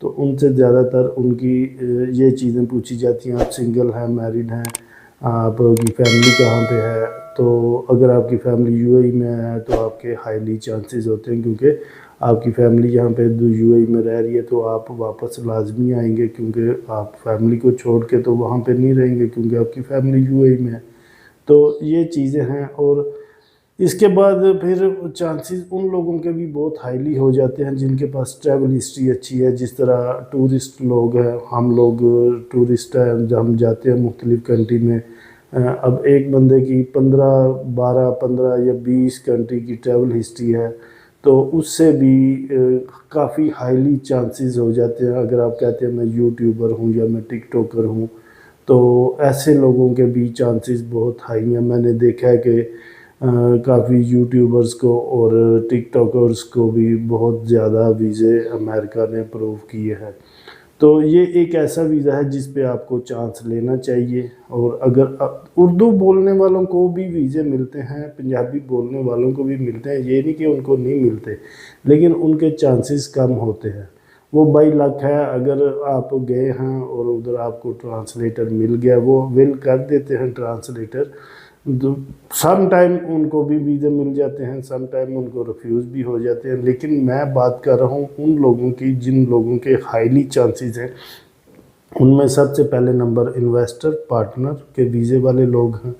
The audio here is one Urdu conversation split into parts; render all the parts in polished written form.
تو ان سے زیادہ تر ان کی یہ چیزیں پوچھی جاتی ہیں، آپ سنگل ہیں، میرڈ ہیں، آپ کی فیملی کہاں پہ ہے. تو اگر آپ کی فیملی یو اے ای میں ہے تو آپ کے ہائیلی چانسز ہوتے ہیں، کیونکہ آپ کی فیملی یہاں پہ یو اے ای میں رہ رہی ہے تو آپ واپس لازمی آئیں گے، کیونکہ آپ فیملی کو چھوڑ کے تو وہاں پہ نہیں رہیں گے کیونکہ آپ کی فیملی یو اے ای میں ہے. تو یہ چیزیں ہیں. اور اس کے بعد پھر چانسز ان لوگوں کے بھی بہت ہائیلی ہو جاتے ہیں جن کے پاس ٹریول ہسٹری اچھی ہے، جس طرح ٹورسٹ لوگ ہیں. ہم لوگ ٹورسٹ ہیں، جب ہم جاتے ہیں مختلف کنٹری میں، اب ایک بندے کی 15 یا 20 کنٹری کی ٹریول ہسٹری ہے تو اس سے بھی کافی ہائیلی چانسز ہو جاتے ہیں. اگر آپ کہتے ہیں میں یوٹیوبر ہوں یا میں ٹک ٹاکر ہوں تو ایسے لوگوں کے بھی چانسز بہت ہائی ہیں. میں نے دیکھا ہے کہ کافی یوٹیوبرز کو اور ٹک ٹاکرز کو بھی بہت زیادہ ویزے امریکہ نے اپروو کیے ہیں. تو یہ ایک ایسا ویزا ہے جس پہ آپ کو چانس لینا چاہیے. اور اگر اردو بولنے والوں کو بھی ویزے ملتے ہیں، پنجابی بولنے والوں کو بھی ملتے ہیں، یہ نہیں کہ ان کو نہیں ملتے، لیکن ان کے چانسز کم ہوتے ہیں. وہ بائی لک ہے، اگر آپ گئے ہیں اور ادھر آپ کو ٹرانسلیٹر مل گیا، وہ ول کر دیتے ہیں ٹرانسلیٹر. سم ٹائم ان کو بھی ویزے مل جاتے ہیں، سم ٹائم ان کو ریفیوز بھی ہو جاتے ہیں. لیکن میں بات کر رہا ہوں ان لوگوں کی جن لوگوں کے ہائیلی چانسز ہیں. ان میں سب سے پہلے نمبر انویسٹر پارٹنر کے ویزے والے لوگ ہیں.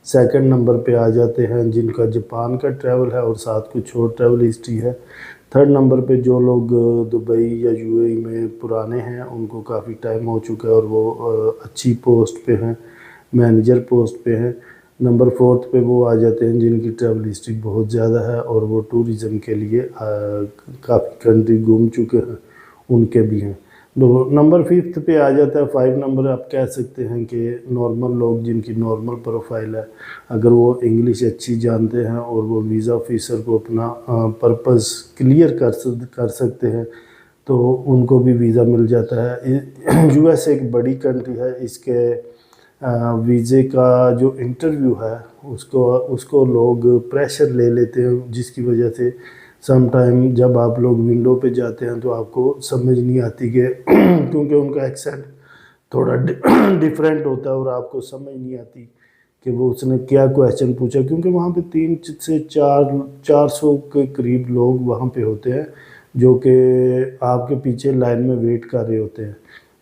سیکنڈ نمبر پہ آ جاتے ہیں جن کا جاپان کا ٹریول ہے اور ساتھ کچھ اور ٹریول ہسٹری ہے. تھرڈ نمبر پہ جو لوگ دبئی یا یو اے ای میں پرانے ہیں، ان کو کافی ٹائم ہو چکا ہے اور وہ اچھی پوسٹ پہ ہیں، مینیجر پوسٹ پہ ہیں. نمبر فورتھ پہ وہ آ جاتے ہیں جن کی ٹریول ہسٹری بہت زیادہ ہے اور وہ ٹورزم کے لیے کافی کنٹری گھوم چکے ہیں، ان کے بھی ہیں. نمبر ففتھ پہ آ جاتا ہے، 5 نمبر آپ کہہ سکتے ہیں کہ نارمل لوگ جن کی نارمل پروفائل ہے. اگر وہ انگلش اچھی جانتے ہیں اور وہ ویزا آفیسر کو اپنا پرپز کلیئر کر سکتے ہیں تو ان کو بھی ویزا مل جاتا ہے. یو ایس ایک بڑی کنٹری ہے، اس کے ویزے کا جو انٹرویو ہے اس کو لوگ پریشر لے لیتے ہیں، جس کی وجہ سے سم ٹائم جب آپ لوگ ونڈو پہ جاتے ہیں تو آپ کو سمجھ نہیں آتی کہ کیونکہ ان کا ایکسینٹ تھوڑا ڈیفرنٹ ہوتا ہے اور آپ کو سمجھ نہیں آتی کہ وہ اس نے کیا کویسچن پوچھا، کیونکہ وہاں پہ 3 سے 400 کے قریب لوگ وہاں پہ ہوتے ہیں جو کہ آپ کے پیچھے لائن میں ویٹ کر رہے ہوتے ہیں.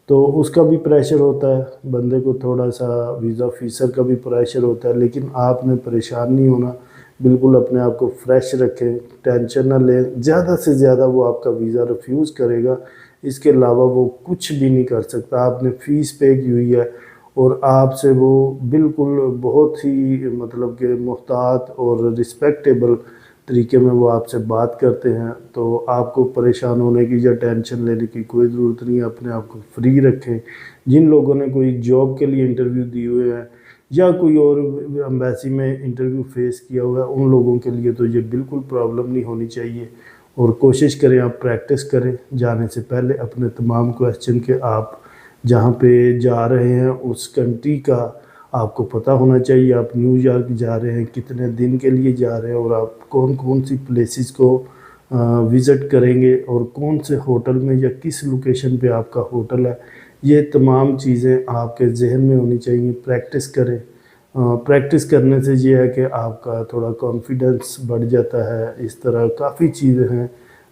تو اس کا بھی پریشر ہوتا ہے بندے کو، تھوڑا سا ویزا آفیسر کا بھی پریشر ہوتا ہے. لیکن آپ نے پریشان نہیں ہونا، بالکل اپنے آپ کو فریش رکھیں، ٹینشن نہ لیں. زیادہ سے زیادہ وہ آپ کا ویزا ریفیوز کرے گا، اس کے علاوہ وہ کچھ بھی نہیں کر سکتا. آپ نے فیس پے کی ہوئی ہے اور آپ سے وہ بالکل بہت ہی مطلب کہ محتاط اور رسپیکٹیبل طریقے میں وہ آپ سے بات کرتے ہیں. تو آپ کو پریشان ہونے کی یا ٹینشن لینے کی کوئی ضرورت نہیں ہے. اپنے آپ کو فری رکھیں. جن لوگوں نے کوئی جاب کے لیے انٹرویو دیے ہوئے ہیں یا کوئی اور ایمبیسی میں انٹرویو فیس کیا ہوا ہے، ان لوگوں کے لیے تو یہ بالکل پرابلم نہیں ہونی چاہیے. اور کوشش کریں، آپ پریکٹس کریں جانے سے پہلے اپنے تمام کویسچن کے. آپ جہاں پہ جا رہے ہیں اس کنٹری کا آپ کو پتہ ہونا چاہیے. آپ نیو یارک جا رہے ہیں، کتنے دن کے لیے جا رہے ہیں، اور آپ کون کون سی پلیسز کو وزٹ کریں گے اور کون سے ہوٹل میں یا کس لوکیشن پہ آپ کا ہوٹل ہے. یہ تمام چیزیں آپ کے ذہن میں ہونی چاہیے. پریکٹس کریں. پریکٹس کرنے سے یہ ہے کہ آپ کا تھوڑا کانفیڈنس بڑھ جاتا ہے. اس طرح کافی چیزیں ہیں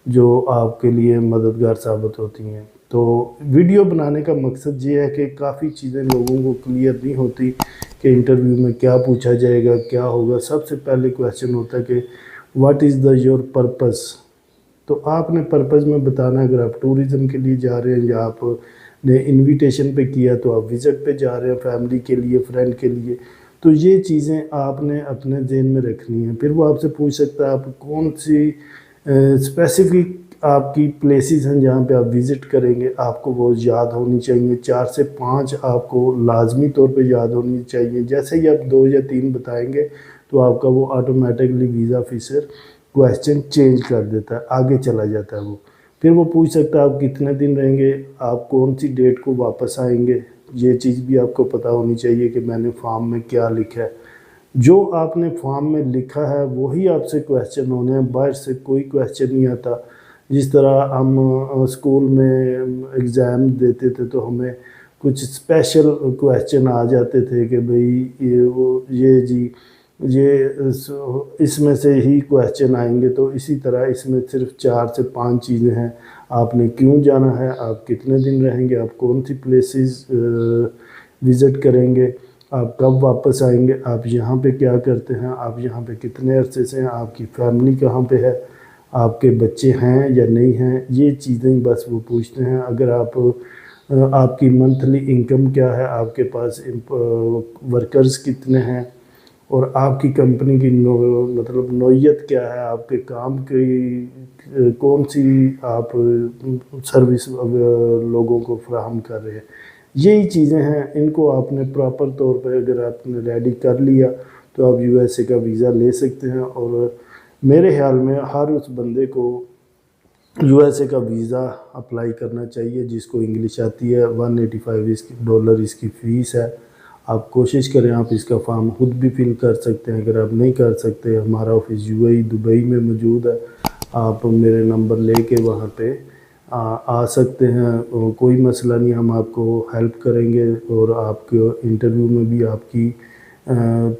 جو آپ کے لیے مددگار ثابت ہوتی ہیں. تو ویڈیو بنانے کا مقصد یہ ہے کہ کافی چیزیں لوگوں کو کلیئر نہیں ہوتی کہ انٹرویو میں کیا پوچھا جائے گا، کیا ہوگا. سب سے پہلے کویسچن ہوتا ہے کہ واٹ از یور پرپز. تو آپ نے پرپز میں بتانا ہے. اگر آپ ٹورزم کے لیے جا رہے ہیں یا آپ نے انویٹیشن پہ کیا تو آپ وزٹ پہ جا رہے ہیں فیملی کے لیے، فرینڈ کے لیے. تو یہ چیزیں آپ نے اپنے ذہن میں رکھنی ہیں. پھر وہ آپ سے پوچھ سکتا ہے آپ کون سی اسپیسیفک آپ کی پلیسز ہیں جہاں پہ آپ وزٹ کریں گے، آپ کو وہ یاد ہونی چاہیے. 4 سے 5 آپ کو لازمی طور پہ یاد ہونی چاہیے. جیسے ہی آپ 2 یا 3 بتائیں گے تو آپ کا وہ automatically visa officer question change کر دیتا ہے، آگے چلا جاتا ہے وہ. پھر وہ پوچھ سکتا ہے آپ کتنے دن رہیں گے، آپ کون سی ڈیٹ کو واپس آئیں گے. یہ چیز بھی آپ کو پتہ ہونی چاہیے کہ میں نے فارم میں کیا لکھا ہے. جو آپ نے فارم میں لکھا ہے وہی آپ سے کویسچن ہونے ہیں، باہر سے کوئی کویسچن نہیں آتا. جس طرح ہم اسکول میں ایگزام دیتے تھے تو ہمیں کچھ اسپیشل کویسچن آ جاتے تھے کہ بھئی یہ جی یہ اس میں سے ہی کویسچن آئیں گے، تو اسی طرح اس میں صرف 4 سے 5 چیزیں ہیں. آپ نے کیوں جانا ہے، آپ کتنے دن رہیں گے، آپ کون سی پلیسز وزٹ کریں گے، آپ کب واپس آئیں گے، آپ یہاں پہ کیا کرتے ہیں، آپ یہاں پہ کتنے عرصے سے ہیں، آپ کی فیملی کہاں پہ ہے، آپ کے بچے ہیں یا نہیں ہیں، یہ چیزیں بس وہ پوچھتے ہیں. اگر آپ کی منتھلی انکم کیا ہے، آپ کے پاس ورکرز کتنے ہیں، اور آپ کی کمپنی کی مطلب نوعیت کیا ہے، آپ کے کام کی کون سی آپ سروس لوگوں کو فراہم کر رہے ہیں. یہی چیزیں ہیں، ان کو آپ نے پراپر طور پہ اگر آپ نے ریڈی کر لیا تو آپ یو ایس اے کا ویزا لے سکتے ہیں. اور میرے خیال میں ہر اس بندے کو یو ایس اے کا ویزا اپلائی کرنا چاہیے جس کو انگلش آتی ہے. $185 اس کی فیس ہے. آپ کوشش کریں، آپ اس کا فارم خود بھی فل کر سکتے ہیں. اگر آپ نہیں کر سکتے، ہمارا آفس UAE دبئی میں موجود ہے. آپ میرے نمبر لے کے وہاں پہ آ سکتے ہیں، کوئی مسئلہ نہیں، ہم آپ کو ہیلپ کریں گے اور آپ کے انٹرویو میں بھی آپ کی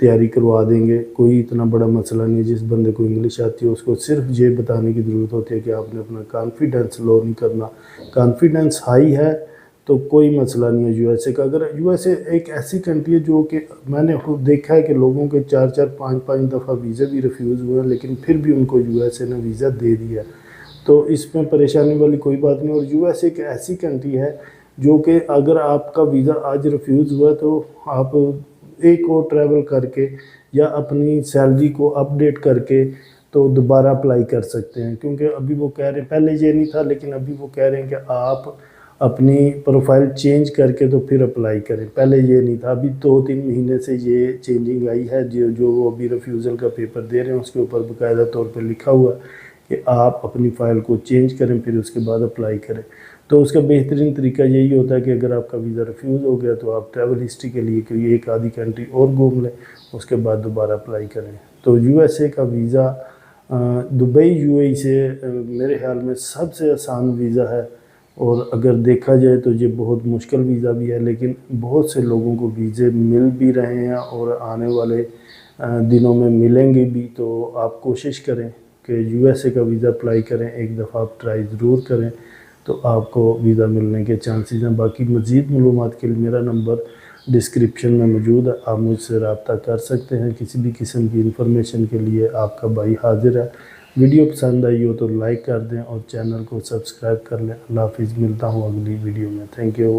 تیاری کروا دیں گے. کوئی اتنا بڑا مسئلہ نہیں. جس بندے کو انگلش آتی ہے اس کو صرف یہ بتانے کی ضرورت ہوتی ہے کہ آپ نے اپنا کانفیڈنس لو نہیں کرنا. کانفیڈنس ہائی ہے تو کوئی مسئلہ نہیں ہے یو ایس اے کا. اگر یو ایس اے ایک ایسی کنٹری ہے جو کہ میں نے خود دیکھا ہے کہ لوگوں کے 4 5 دفعہ ویزے بھی ریفیوز ہوئے ہیں، لیکن پھر بھی ان کو یو ایس اے نے ویزا دے دیا. تو اس میں پریشانی والی کوئی بات نہیں. اور یو ایس اے ایک ایسی کنٹری ہے جو کہ اگر آپ کا ویزا آج ریفیوز ہوا تو آپ ایک اور ٹریول کر کے یا اپنی سیلری کو اپ ڈیٹ کر کے تو دوبارہ اپلائی کر سکتے ہیں. کیونکہ ابھی وہ کہہ رہے ہیں، پہلے یہ نہیں تھا لیکن ابھی وہ کہہ رہے ہیں کہ آپ اپنی پروفائل چینج کر کے تو پھر اپلائی کریں. پہلے یہ نہیں تھا. ابھی 2-3 مہینے سے یہ چینجنگ آئی ہے. جو وہ ابھی ریفیوزل کا پیپر دے رہے ہیں اس کے اوپر باقاعدہ طور پہ لکھا ہوا ہے کہ آپ اپنی فائل کو چینج کریں پھر اس کے بعد اپلائی کریں. تو اس کا بہترین طریقہ یہی ہوتا ہے کہ اگر آپ کا ویزا ریفیوز ہو گیا تو آپ ٹریول ہسٹری کے لیے کوئی ایک آدھی کنٹری اور گھوم لیں، اس کے بعد دوبارہ اپلائی کریں. تو یو ایس اے کا ویزا دبئی UAE سے میرے خیال میں سب سے آسان ویزا ہے. اور اگر دیکھا جائے تو یہ بہت مشکل ویزا بھی ہے، لیکن بہت سے لوگوں کو ویزے مل بھی رہے ہیں اور آنے والے دنوں میں ملیں گے بھی. تو آپ کوشش کریں کہ یو ایس اے کا ویزا اپلائی کریں. ایک دفعہ آپ ٹرائی ضرور کریں تو آپ کو ویزا ملنے کے چانسز ہیں. باقی مزید معلومات کے لیے میرا نمبر ڈسکرپشن میں موجود ہے، آپ مجھ سے رابطہ کر سکتے ہیں. کسی بھی قسم کی انفارمیشن کے لیے آپ کا بھائی حاضر ہے. ویڈیو پسند آئی ہو تو لائک کر دیں اور چینل کو سبسکرائب کر لیں. اللہ حافظ، ملتا ہوں اگلی ویڈیو میں. Thank you.